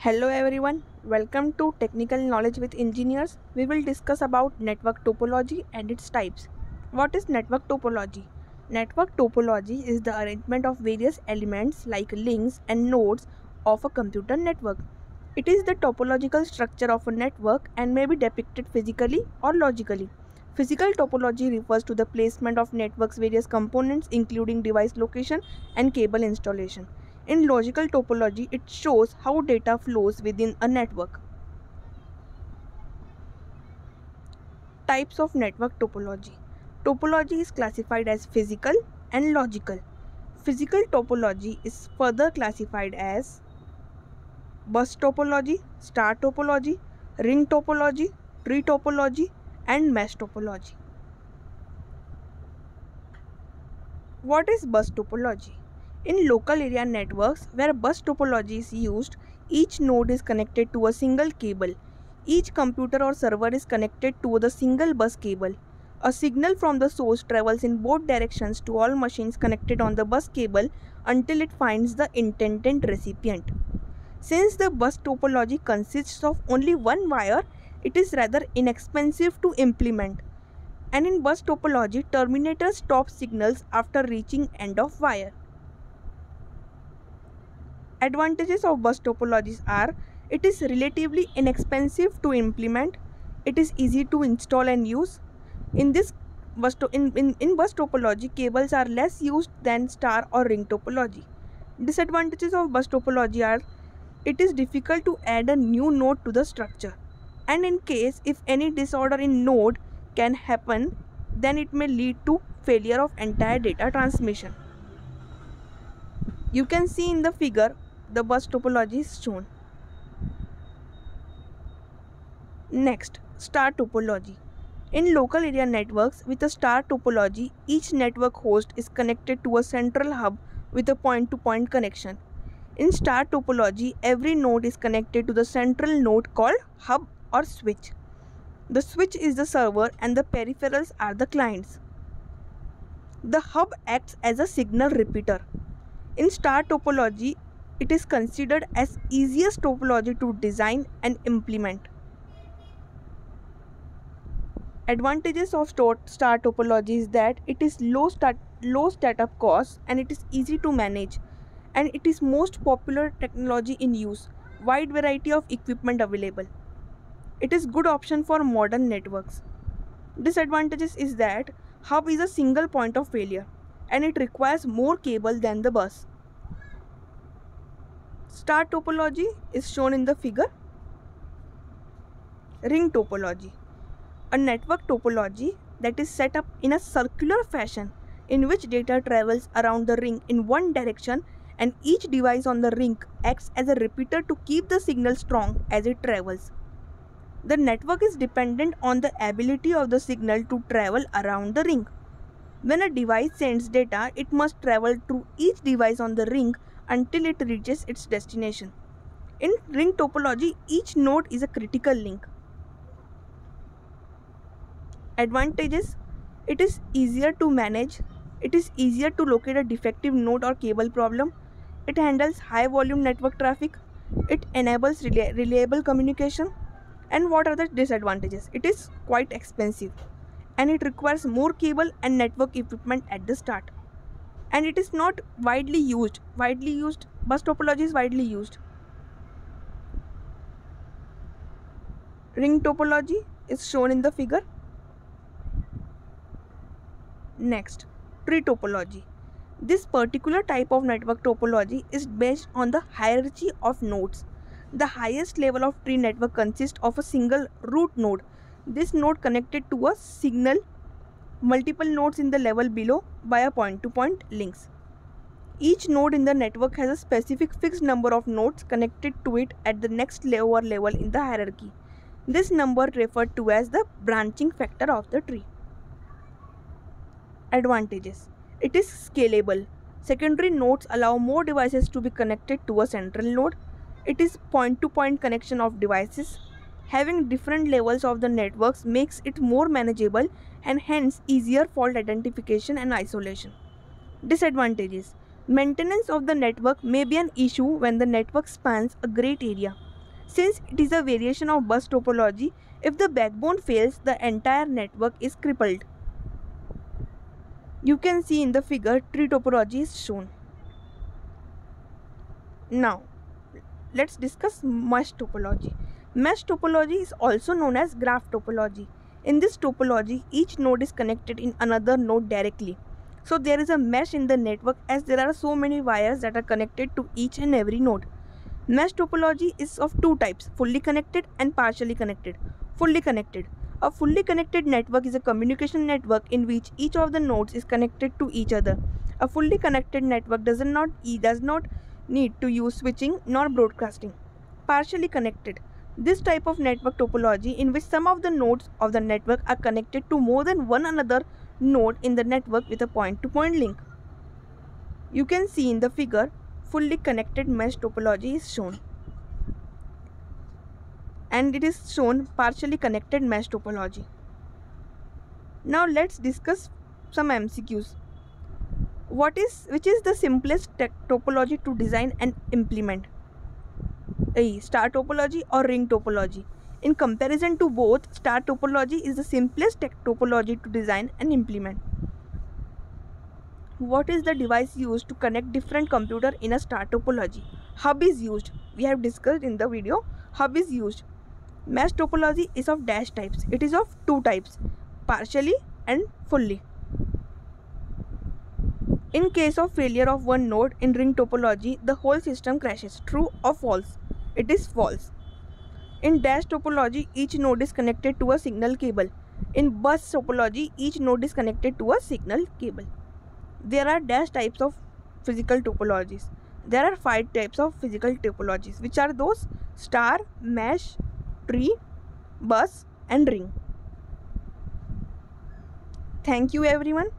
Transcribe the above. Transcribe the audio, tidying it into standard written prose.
Hello everyone, welcome to Technical Knowledge with Engineers. We will discuss about network topology and its types. What is network topology? Network topology is the arrangement of various elements like links and nodes of a computer network. It is the topological structure of a network and may be depicted physically or logically. Physical topology refers to the placement of network's various components including device location and cable installation. In logical topology, it shows how data flows within a network. Types of network topology. Topology is classified as physical and logical. Physical topology is further classified as bus topology, star topology, ring topology, tree topology, and mesh topology. What is bus topology? In local area networks where bus topology is used, each node is connected to a single cable. Each computer or server is connected to the single bus cable. A signal from the source travels in both directions to all machines connected on the bus cable until it finds the intended recipient. Since the bus topology consists of only one wire, it is rather inexpensive to implement. And in bus topology, terminator stops signals after reaching end of wire. Advantages of bus topologies are: it is relatively inexpensive to implement, it is easy to install and use. In bus topology, cables are less used than star or ring topology. Disadvantages of bus topology are: it is difficult to add a new node to the structure, and in case if any disorder in node can happen, then it may lead to failure of entire data transmission. You can see in the figure the bus topology is shown. Next, star topology. In local area networks with a star topology, each network host is connected to a central hub with a point-to-point connection. In star topology, every node is connected to the central node called hub or switch. The switch is the server and the peripherals are the clients. The hub acts as a signal repeater. In star topology, it is considered as easiest topology to design and implement. Advantages of star topology is that it is low startup costs and it is easy to manage, and it is most popular technology in use, wide variety of equipment available. It is good option for modern networks. Disadvantages is that hub is a single point of failure and it requires more cable than the bus. Star topology is shown in the figure. Ring topology. A network topology that is set up in a circular fashion in which data travels around the ring in one direction and each device on the ring acts as a repeater to keep the signal strong as it travels. The network is dependent on the ability of the signal to travel around the ring. When a device sends data, it must travel through each device on the ring until it reaches its destination. In ring topology, each node is a critical link. Advantages: it is easier to manage, it is easier to locate a defective node or cable problem, it handles high volume network traffic, it enables reliable communication. And what are the disadvantages? It is quite expensive and it requires more cable and network equipment at the start, and it is not widely used. Bus topology is widely used. Ring topology is shown in the figure. Next, tree topology. This particular type of network topology is based on the hierarchy of nodes. The highest level of tree network consists of a single root node. This node connected to a signal multiple nodes in the level below via point-to-point links. Each node in the network has a specific fixed number of nodes connected to it at the next lower level in the hierarchy. This number referred to as the branching factor of the tree. Advantages: it is scalable. Secondary nodes allow more devices to be connected to a central node. It is point-to-point connection of devices. Having different levels of the networks makes it more manageable and hence easier fault identification and isolation. Disadvantages: maintenance of the network may be an issue when the network spans a great area. Since it is a variation of bus topology, if the backbone fails, the entire network is crippled. You can see in the figure tree topology is shown. Now, let's discuss mesh topology. Mesh topology is also known as graph topology. In this topology, each node is connected in another node directly. So there is a mesh in the network as there are so many wires that are connected to each and every node. Mesh topology is of two types, fully connected and partially connected. Fully connected. A fully connected network is a communication network in which each of the nodes is connected to each other. A fully connected network does not need to use switching nor broadcasting. Partially connected. This type of network topology in which some of the nodes of the network are connected to more than one another node in the network with a point-to-point link. You can see in the figure, fully connected mesh topology is shown. And it is shown partially connected mesh topology. Now let's discuss some MCQs. Which is the simplest topology to design and implement? A. Star topology or ring topology. In comparison to both, star topology is the simplest topology to design and implement. What is the device used to connect different computers in a star topology? Hub is used. We have discussed in the video. Hub is used. Mesh topology is of dash types. It is of two types, partially and fully. In case of failure of one node in ring topology, the whole system crashes. True or false? It is false. In dash topology, each node is connected to a signal cable. In bus topology, each node is connected to a signal cable. There are dash types of physical topologies. There are 5 types of physical topologies, which are those: star, mesh, tree, bus, and ring. Thank you everyone.